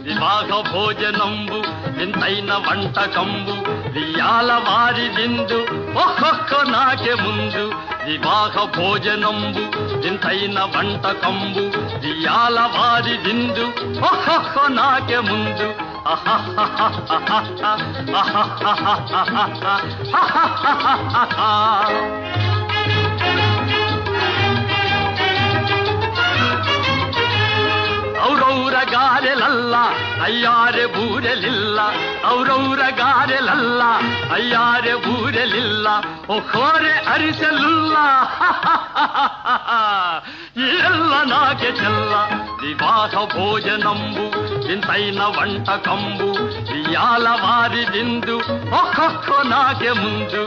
వివాహ భోజనంబు వింతైన వంటకంబు వియాల వారి విందు ఒక్కొక్క నాకే ముందు వివాహ భోజనంబు వింతైన వంటకంబు వియాల వారి విందు ఒక్కొక్క నాకే ముందు ಔರೌರ ಗಾರೆಲಲ್ಲ ಅಯ್ಯಾರೆ ಬೂರೆಲಿಲ್ಲ ಔರೌರ ಗಾರೆಲಲ್ಲ ಅಯ್ಯಾರೆ ಬೂರೆಲಿಲ್ಲ ಒಖೋರೆ ಅರಿಸಲಿಲ್ಲ ಎಲ್ಲ ನಾಗೆ ಚೆಲ್ಲ ವಿವಾಹ ಭೋಜನಂಬು ವಿಂತೈನ వంటకంబు వియాల వారి విందు ఒక్కొక్క నాకే ముందు